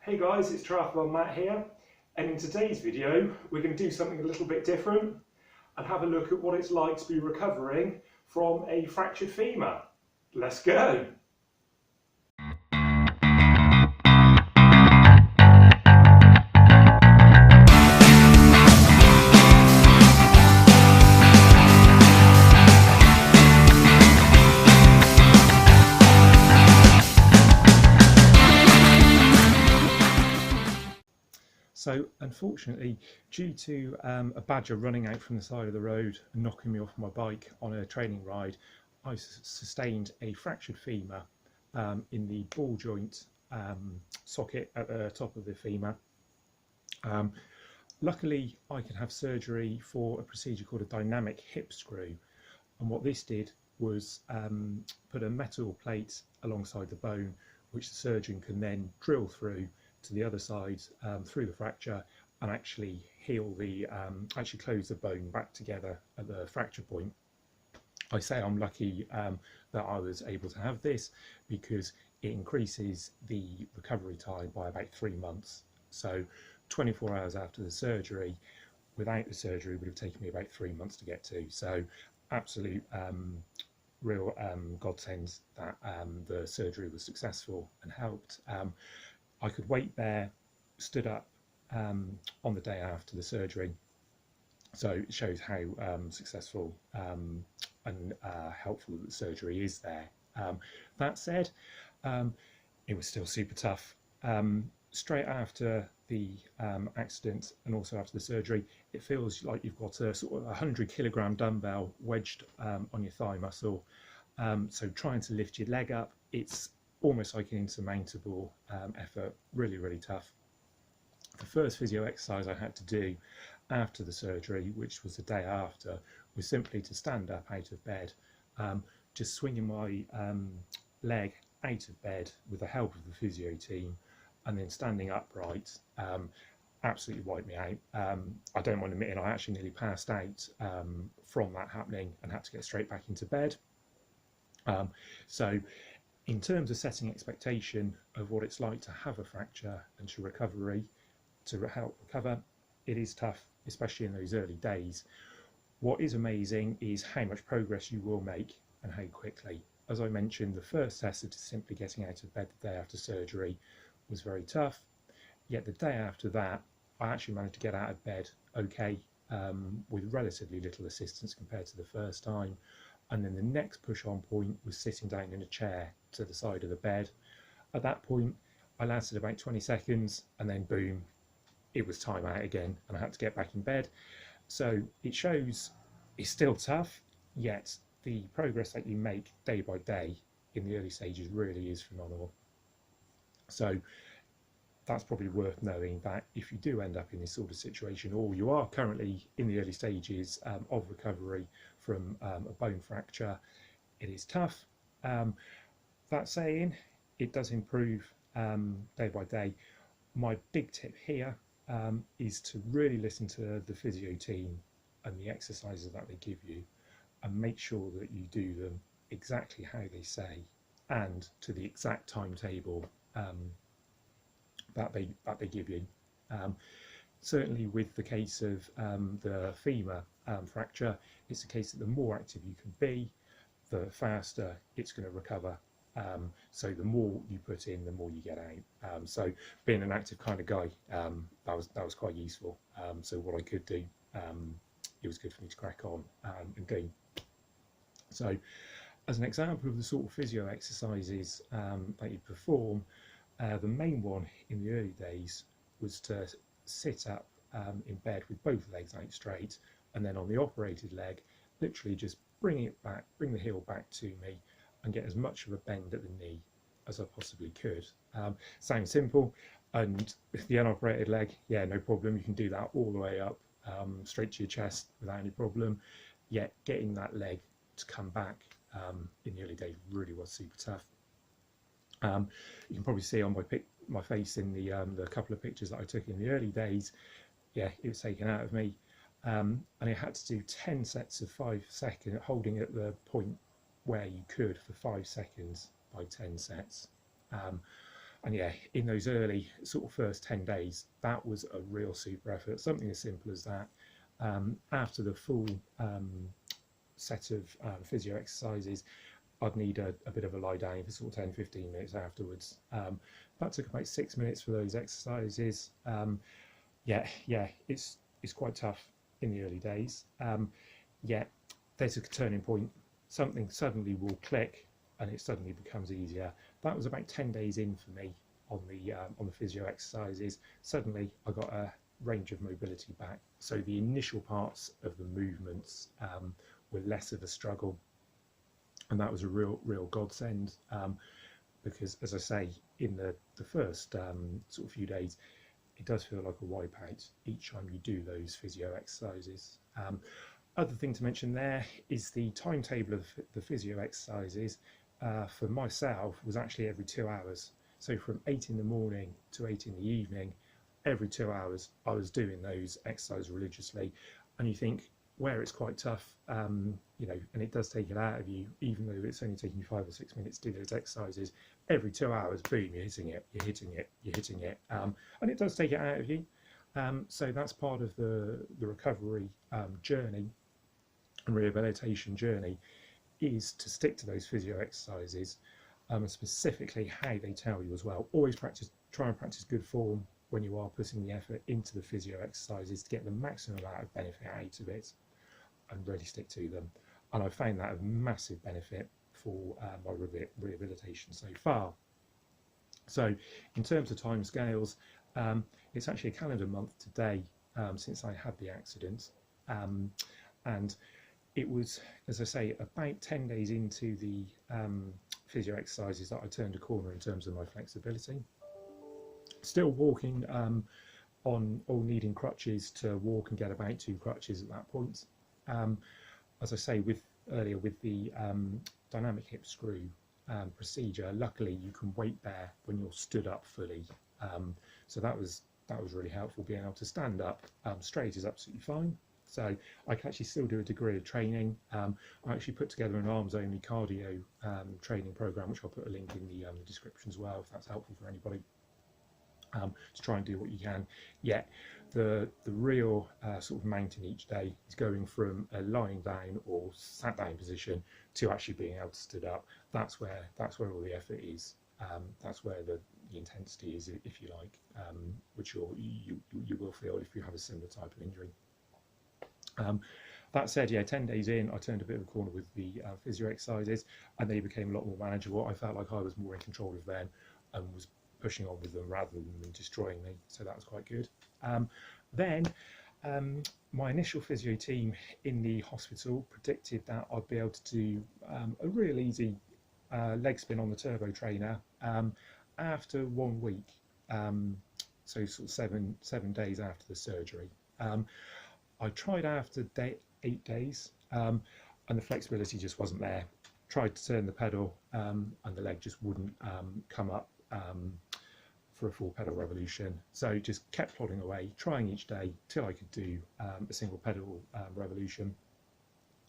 Hey guys, it's Triathlon Matt here, and in today's video we're going to do something a little bit different and have a look at what it's like to be recovering from a fractured femur. Let's go! So unfortunately, due to a badger running out from the side of the road and knocking me off my bike on a training ride, I sustained a fractured femur in the ball joint socket at the top of the femur. Luckily, I could have surgery for a procedure called a dynamic hip screw, and what this did was put a metal plate alongside the bone, which the surgeon can then drill through to the other side through the fracture and actually heal the actually close the bone back together at the fracture point. I say I'm lucky that I was able to have this because it increases the recovery time by about 3 months. So 24 hours after the surgery, without the surgery, would have taken me about 3 months to get to. So absolute real godsend that the surgery was successful and helped. I could wait there, stood up on the day after the surgery, so it shows how successful and helpful the surgery is there. That said, it was still super tough. Straight after the accident and also after the surgery, it feels like you've got a sort of 100-kilogram dumbbell wedged on your thigh muscle. So trying to lift your leg up, it's almost like an insurmountable effort, really tough. The first physio exercise I had to do after the surgery, which was the day after, was simply to stand up out of bed, just swinging my leg out of bed with the help of the physio team, and then standing upright absolutely wiped me out. I don't mind admitting I actually nearly passed out from that happening and had to get straight back into bed. So in terms of setting expectation of what it's like to have a fracture and to help recover, it is tough, especially in those early days. What is amazing is how much progress you will make and how quickly. As I mentioned, the first test of simply getting out of bed the day after surgery was very tough, yet the day after that I actually managed to get out of bed okay, with relatively little assistance compared to the first time. And then the next push on point was sitting down in a chair to the side of the bed. At that point, I lasted about 20 seconds and then boom, it was time out again and I had to get back in bed. So it shows it's still tough, yet the progress that you make day by day in the early stages really is phenomenal. So that's probably worth knowing that if you do end up in this sort of situation, or you are currently in the early stages of recovery from a bone fracture, it is tough. That saying, it does improve day by day. My big tip here is to really listen to the physio team and the exercises that they give you, and make sure that you do them exactly how they say and to the exact timetable that they give you. Certainly with the case of the femur fracture, it's a case that the more active you can be, the faster it's going to recover. So the more you put in, the more you get out. So being an active kind of guy, that was quite useful. So what I could do, it was good for me to crack on and go. So as an example of the sort of physio exercises that you perform, the main one in the early days was to sit up in bed with both legs out straight, and then on the operated leg, literally just bring the heel back to me and get as much of a bend at the knee as I possibly could. Sounds simple, and with the unoperated leg, yeah, no problem, you can do that all the way up, straight to your chest without any problem, yet getting that leg to come back in the early days really was super tough. You can probably see on my face in the couple of pictures that I took in the early days, yeah, it was taken out of me, and I had to do 10 sets of 5 seconds, holding at the point where you could for 5 seconds by 10 sets. And yeah, in those early sort of first 10 days, that was a real super effort. Something as simple as that. After the full set of physio exercises, I'd need a bit of a lie down for sort of 10-15 minutes afterwards. That took about 6 minutes for those exercises. Yeah, it's quite tough in the early days. Yeah, there's a turning point. Something suddenly will click, and it suddenly becomes easier. That was about 10 days in for me on the physio exercises. Suddenly, I got a range of mobility back. So the initial parts of the movements were less of a struggle, and that was a real godsend. Because, as I say, in the first sort of few days, it does feel like a wipeout each time you do those physio exercises. Other thing to mention there is the timetable of the physio exercises for myself was actually every 2 hours. So from 8 in the morning to 8 in the evening, every 2 hours I was doing those exercises religiously. And you think, where it's quite tough, you know, and it does take it out of you, even though it's only taking you 5 or 6 minutes to do those exercises, every 2 hours, boom, you're hitting it, and it does take it out of you. So that's part of the recovery journey and rehabilitation journey, is to stick to those physio exercises, and specifically how they tell you as well. Always try and practice good form when you are putting the effort into the physio exercises to get the maximum amount of benefit out of it, and really stick to them. And I found that a massive benefit for my rehabilitation so far. So in terms of time scales, it's actually a calendar month today since I had the accident, and it was, as I say, about 10 days into the physio exercises that I turned a corner in terms of my flexibility. Still walking on or needing crutches to walk and get about 2 crutches at that point. As I say, earlier with the dynamic hip screw procedure, luckily you can weight bear when you're stood up fully. So that was really helpful. Being able to stand up straight is absolutely fine. So I can actually still do a degree of training. I actually put together an arms only cardio training program, which I'll put a link in the description as well, if that's helpful for anybody. To try and do what you can. Yeah, the real sort of mountain each day is going from a lying down or sat down position to actually being able to stood up. That's where all the effort is. That's where the intensity is, if you like, which you will feel if you have a similar type of injury. That said, yeah, 10 days in, I turned a bit of a corner with the physio exercises, and they became a lot more manageable. I felt like I was more in control of them and was pushing on with them rather than destroying me, so that was quite good. Then my initial physio team in the hospital predicted that I'd be able to do a real easy leg spin on the turbo trainer after 1 week, so sort of seven days after the surgery. I tried after 8 days, and the flexibility just wasn't there. Tried to turn the pedal, and the leg just wouldn't come up for a full pedal revolution. So just kept plodding away, trying each day till I could do a single pedal revolution.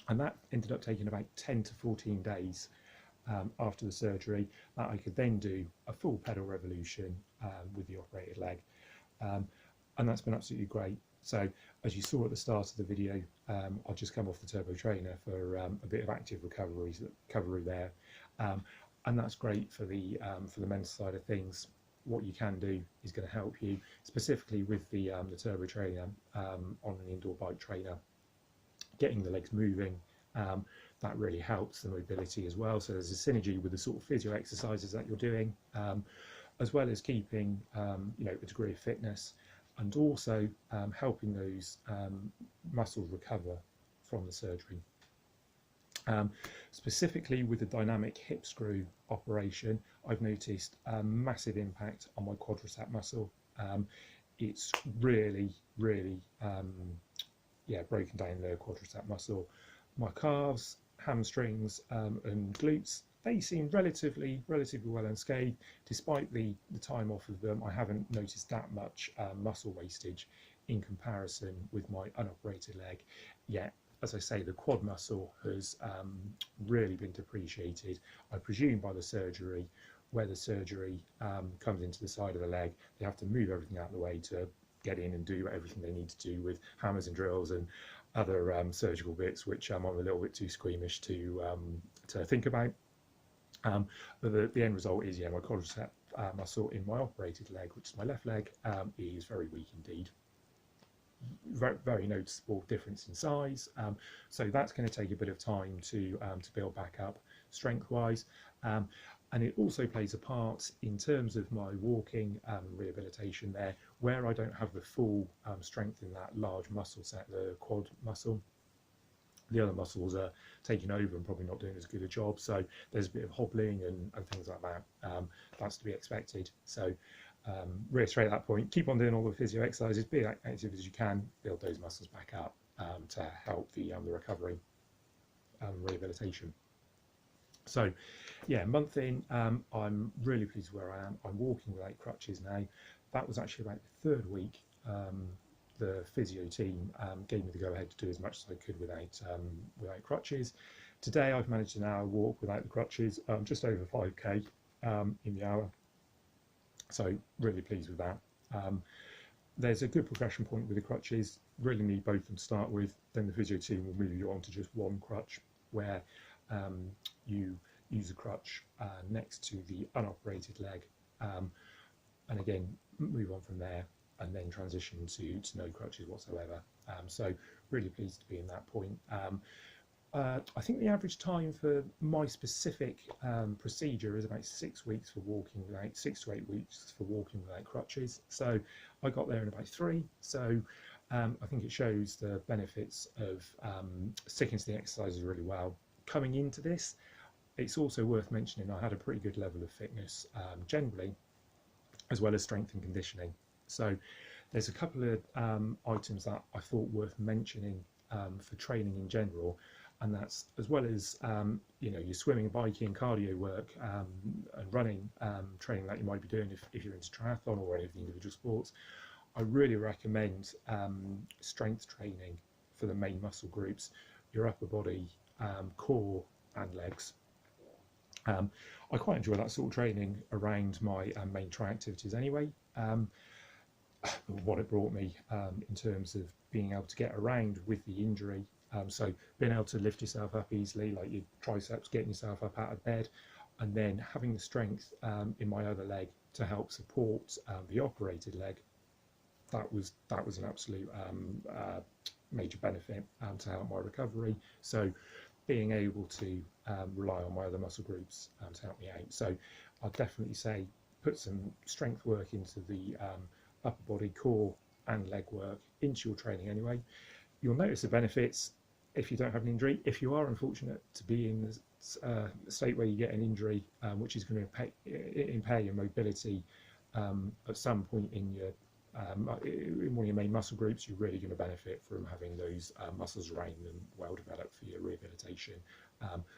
And that ended up taking about 10 to 14 days after the surgery, that I could then do a full pedal revolution with the operated leg. And that's been absolutely great. So as you saw at the start of the video, I've just come off the turbo trainer for a bit of active recovery there. And that's great for the mental side of things. What you can do is going to help you, specifically with the turbo trainer on an indoor bike trainer, getting the legs moving. That really helps the mobility as well. So there's a synergy with the sort of physio exercises that you're doing, as well as keeping you know, a degree of fitness, and also helping those muscles recover from the surgery. Specifically with the dynamic hip screw operation, I've noticed a massive impact on my quadricep muscle. It's really yeah, broken down the quadricep muscle. My calves, hamstrings and glutes, they seem relatively well unscathed. Despite the time off of them, I haven't noticed that much muscle wastage in comparison with my unoperated leg yet. As I say, the quad muscle has really been depreciated, I presume, by the surgery, where the surgery comes into the side of the leg. They have to move everything out of the way to get in and do everything they need to do with hammers and drills and other surgical bits, which I'm a little bit too squeamish to think about. But the end result is, yeah, my quadricep muscle in my operated leg, which is my left leg, is very weak indeed. Very, very noticeable difference in size. So that's going to take a bit of time to build back up strength-wise. And it also plays a part in terms of my walking rehabilitation there, where I don't have the full strength in that large muscle set, the quad muscle. The other muscles are taking over and probably not doing as good a job, so there's a bit of hobbling and things like that. That's to be expected. So reiterate that point, keep on doing all the physio exercises, be as active as you can, build those muscles back up to help the recovery rehabilitation. So yeah, month in, I'm really pleased where I am. I'm walking without crutches now. That was actually about the third week. The physio team gave me the go-ahead to do as much as I could without crutches. Today I've managed an hour walk without the crutches, just over 5k in the hour. So really pleased with that. There's a good progression point with the crutches. Really need both of them to start with. Then the physio team will move you on to just one crutch, where you use a crutch next to the unoperated leg, and again move on from there, and then transition to no crutches whatsoever. So really pleased to be in that point. I think the average time for my specific procedure is about 6 weeks for walking without, 6 to 8 weeks for walking without crutches. So I got there in about 3. So I think it shows the benefits of sticking to the exercises really well. Coming into this, it's also worth mentioning I had a pretty good level of fitness generally, as well as strength and conditioning. So there's a couple of items that I thought worth mentioning for training in general, and that's as well as your swimming, biking, cardio work and running training that you might be doing if you're into triathlon or any of the individual sports. I really recommend strength training for the main muscle groups, your upper body, core and legs. I quite enjoy that sort of training around my main tri activities anyway. What it brought me in terms of being able to get around with the injury, so being able to lift yourself up easily, like your triceps, getting yourself up out of bed, and then having the strength in my other leg to help support the operated leg. That was an absolute major benefit to help my recovery. So being able to rely on my other muscle groups to help me out. So I'll definitely say put some strength work into the upper body, core and leg work into your training anyway. You'll notice the benefits if you don't have an injury. If you are unfortunate to be in the state where you get an injury, which is going to impair your mobility at some point in your in one of your main muscle groups, you're really going to benefit from having those muscles around and well developed for your rehabilitation,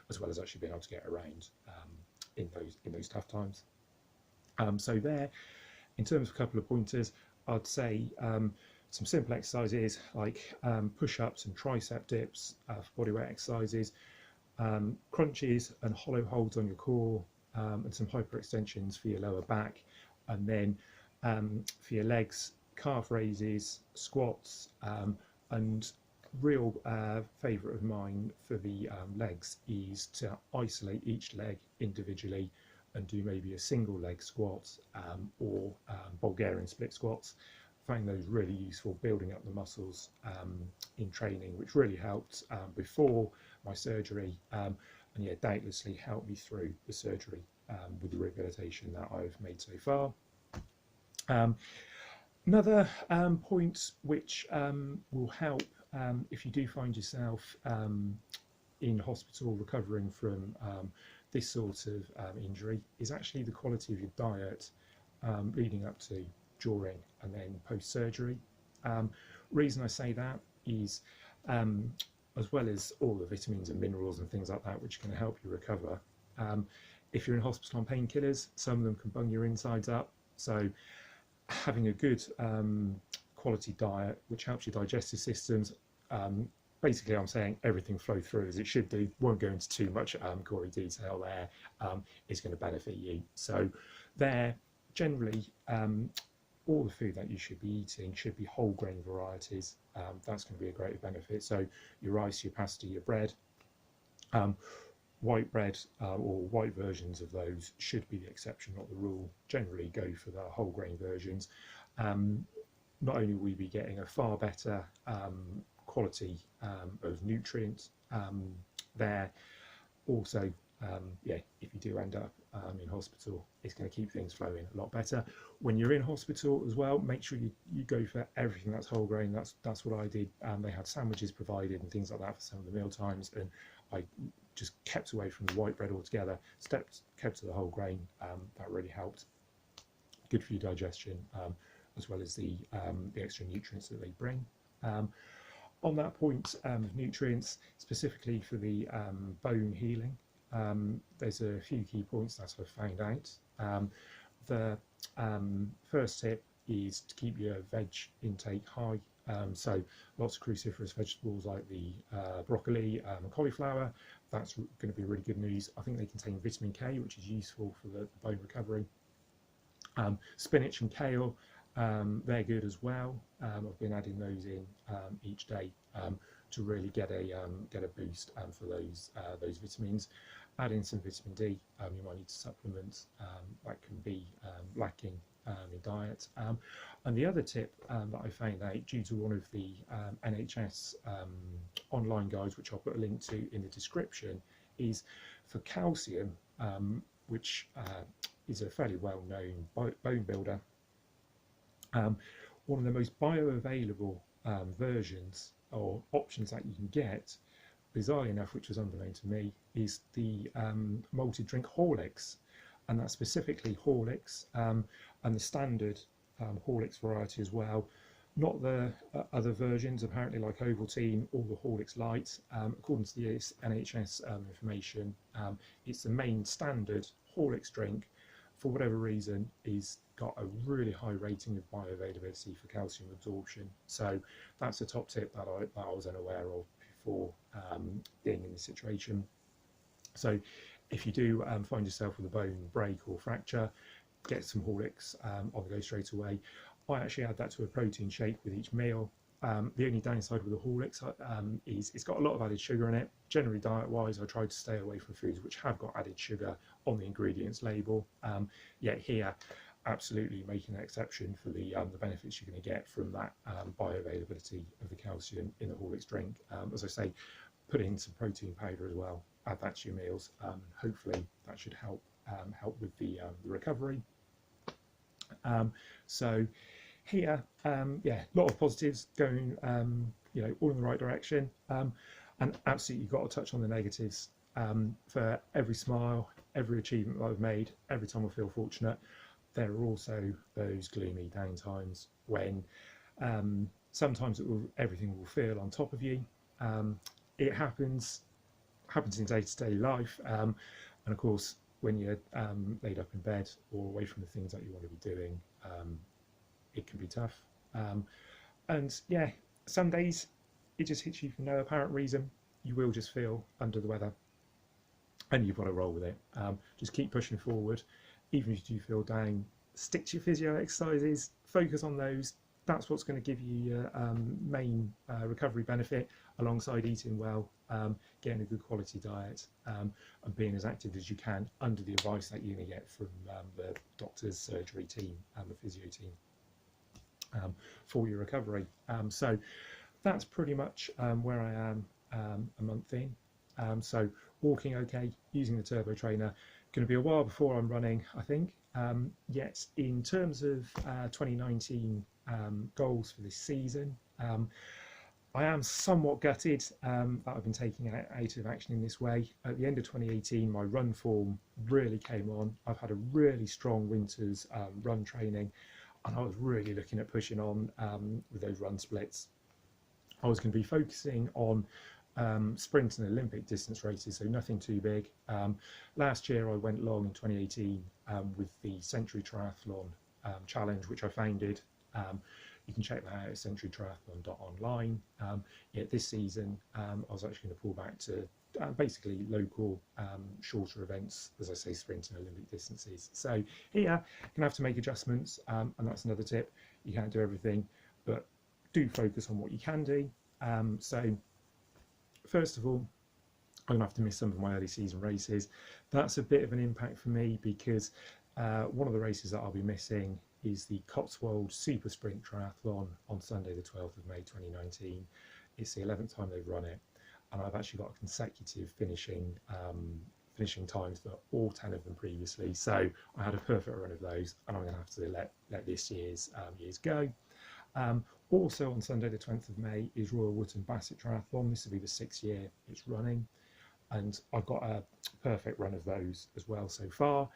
as well as actually being able to get around in those tough times. So there, in terms of a couple of pointers, I'd say some simple exercises like push-ups and tricep dips for bodyweight exercises, crunches and hollow holds on your core, and some hyperextensions for your lower back, and then for your legs, calf raises, squats, and real favourite of mine for the legs is to isolate each leg individually and do maybe a single leg squat or Bulgarian split squats. I find those really useful, building up the muscles in training, which really helped before my surgery, and yeah, doubtlessly helped me through the surgery with the rehabilitation that I've made so far. Another point which will help if you do find yourself in hospital recovering from this sort of injury is actually the quality of your diet leading up to, during and then post-surgery. Reason I say that is as well as all the vitamins and minerals and things like that which can help you recover, if you're in hospital on painkillers, some of them can bung your insides up. So having a good quality diet which helps your digestive systems, basically I'm saying everything flow through as it should do. Won't go into too much gory detail there. It's going to benefit you. So there, generally, all the food that you should be eating should be whole grain varieties. That's going to be a great benefit. So your rice, your pasta, your bread, white bread or white versions of those should be the exception, not the rule. Generally go for the whole grain versions. Not only will you be getting a far better quality of nutrients there, also yeah, if you do end up in hospital, it's going to keep things flowing a lot better. When you're in hospital as well, make sure you go for everything that's whole grain. That's what I did. They had sandwiches provided and things like that for some of the meal times, and I just kept away from the white bread altogether, kept to the whole grain. That really helped. Good for your digestion, as well as the extra nutrients that they bring. On that point of nutrients, specifically for the bone healing, there's a few key points that I've found out. The first tip is to keep your veg intake high. So lots of cruciferous vegetables like the broccoli and cauliflower. That's going to be really good news. I think they contain vitamin K, which is useful for the bone recovery. Spinach and kale, they're good as well. I've been adding those in each day to really get a boost for those vitamins. Add in some vitamin D. You might need to supplement that can be lacking in diet. And the other tip that I found out due to one of the NHS online guides, which I'll put a link to in the description, is for calcium, which is a fairly well-known bone builder. One of the most bioavailable versions or options that you can get, bizarrely enough, which was unknown to me, is the malted drink Horlicks, and that's specifically Horlicks and the standard Horlicks variety as well, not the other versions apparently like Ovaltine or the Horlicks Light. According to the NHS information, it's the main standard Horlicks drink. For whatever reason, is got a really high rating of bioavailability for calcium absorption. So that's a top tip that I was unaware of before being in this situation. So if you do find yourself with a bone break or fracture, get some Horlicks on the go straight away. I actually add that to a protein shake with each meal. The only downside with the Horlicks is it's got a lot of added sugar in it. Generally, diet-wise, I try to stay away from foods which have got added sugar on the ingredients label. Yet here, absolutely making an exception for the benefits you're going to get from that bioavailability of the calcium in the Horlicks drink. As I say, put in some protein powder as well. Add that to your meals. Hopefully, that should help with the recovery. So here, yeah, a lot of positives going, you know, all in the right direction, and absolutely you've got to touch on the negatives. For every smile, every achievement that I've made, every time I feel fortunate, there are also those gloomy downtimes when sometimes everything will feel on top of you. It happens in day-to-day life, and of course when you're laid up in bed or away from the things that you want to be doing, it can be tough. And yeah, some days it just hits you for no apparent reason. You will just feel under the weather, and you've got to roll with it. Just keep pushing forward. Even if you feel down, stick to your physio exercises, focus on those. That's what's going to give you your main recovery benefit, alongside eating well, getting a good quality diet, and being as active as you can under the advice that you're going to get from the doctor's surgery team and the physio team for your recovery. So that's pretty much where I am a month in. So walking okay, using the turbo trainer. Going to be a while before I'm running, I think. Yet in terms of 2019 goals for this season, I am somewhat gutted that I've been taking out of action in this way. At the end of 2018, my run form really came on. I've had a really strong winter's run training, and I was really looking at pushing on with those run splits. I was going to be focusing on sprint and Olympic distance races, so nothing too big. Last year I went long in 2018 with the Century Triathlon Challenge, which I founded. you can check that out at centurytriathlon.online. Yeah, this season I was actually going to pull back to basically local shorter events, as I say, sprint and Olympic distances. So here you're going to have to make adjustments, and that's another tip. You can't do everything, but do focus on what you can do. So first of all, I'm going to have to miss some of my early season races. That's a bit of an impact for me because one of the races that I'll be missing is the Cotswold Super Sprint Triathlon on Sunday the 12th of May 2019. It's the 11th time they've run it, and I've actually got a consecutive finishing times for all 10 of them previously, so I had a perfect run of those, and I'm going to have to let this year's go. Also on Sunday the 20th of May is Royal Wootton Bassett Triathlon. This will be the 6th year it's running, and I've got a perfect run of those as well so far,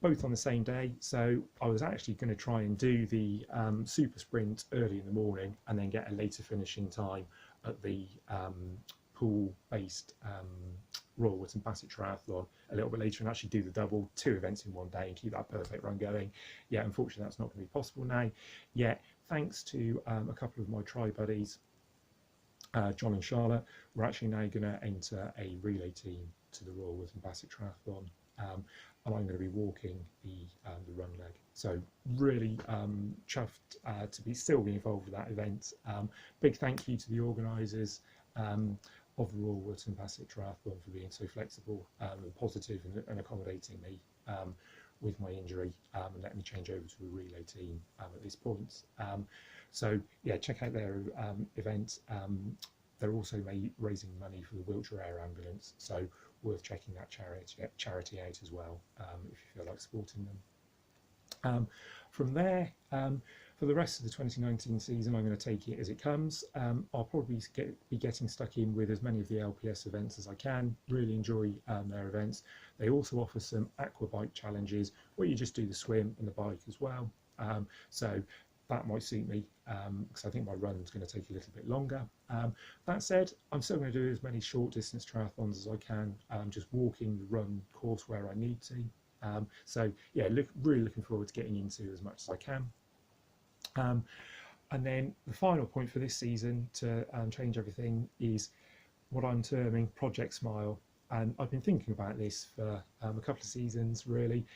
both on the same day. So I was actually going to try and do the super sprint early in the morning and then get a later finishing time at the pool-based Royal Wootton Bassett Triathlon a little bit later and actually do the double, 2 events in one day and keep that perfect run going. Yeah, unfortunately that's not going to be possible now. Yet, thanks to a couple of my tri buddies, John and Charlotte, we're actually now going to enter a relay team to the Royal Wootton Bassett Triathlon, and I'm going to be walking the run leg. So really chuffed to still be involved with that event. Big thank you to the organisers of the Royal Wootton Bassett Triathlon for being so flexible and positive and accommodating me with my injury and letting me change over to a relay team at this point. So yeah, check out their event. They're also raising money for the Wiltshire Air Ambulance, so worth checking that charity out as well if you feel like supporting them. From there, for the rest of the 2019 season, I'm going to take it as it comes. I'll probably be getting stuck in with as many of the LPS events as I can. Really enjoy their events. They also offer some aqua bike challenges where you just do the swim and the bike as well. So that might suit me because I think my run's going to take a little bit longer. That said, I'm still going to do as many short distance triathlons as I can, just walking the run course where I need to. So yeah, really looking forward to getting into as much as I can. And then the final point for this season to change everything is what I'm terming Project Smile. And I've been thinking about this for a couple of seasons really.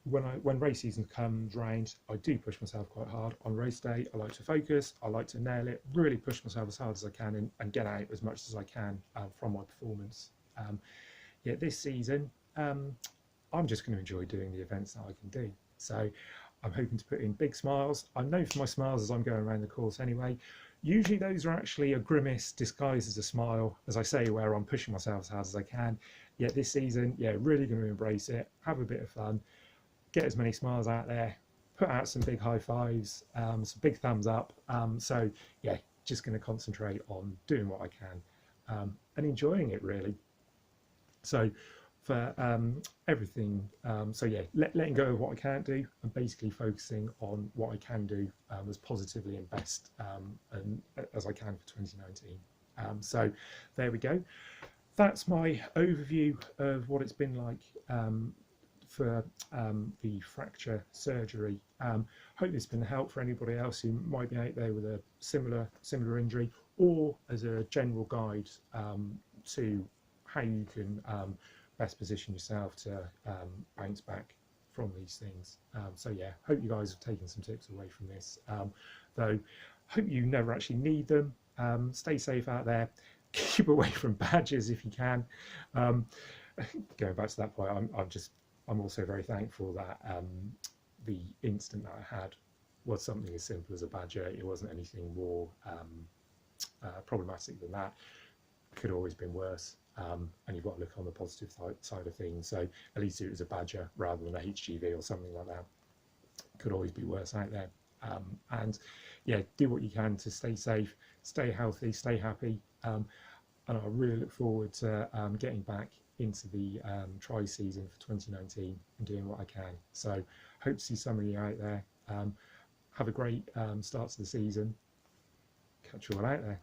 When race season comes round, I do push myself quite hard. On race day, I like to focus, I like to nail it, really push myself as hard as I can and get out as much as I can from my performance. Yet this season, I'm just going to enjoy doing the events that I can do. So I'm hoping to put in big smiles. I'm known for my smiles as I'm going around the course anyway. Usually those are actually a grimace disguised as a smile, as I say, where I'm pushing myself as hard as I can. Yet this season, yeah, really going to embrace it, have a bit of fun, get as many smiles out there, put out some big high fives, some big thumbs up. So yeah, just going to concentrate on doing what I can and enjoying it really. So for everything, so yeah, letting go of what I can't do and basically focusing on what I can do as positively and best and as I can for 2019. So there we go. That's my overview of what it's been like for the fracture surgery. Hope it's been a help for anybody else who might be out there with a similar injury, or as a general guide to how you can best position yourself to bounce back from these things. So yeah, hope you guys have taken some tips away from this, though hope you never actually need them. Stay safe out there, keep away from badgers if you can. Going back to that point, I'm also very thankful that the incident that I had was something as simple as a badger. It wasn't anything more problematic than that. Could have always been worse, and you've got to look on the positive side of things. So at least it was a badger rather than a HGV or something like that. Could always be worse out there. And yeah, do what you can to stay safe, stay healthy, stay happy, and I really look forward to getting back into the tri season for 2019 and doing what I can. So hope to see some of you out there. Have a great start to the season. Catch you all out there.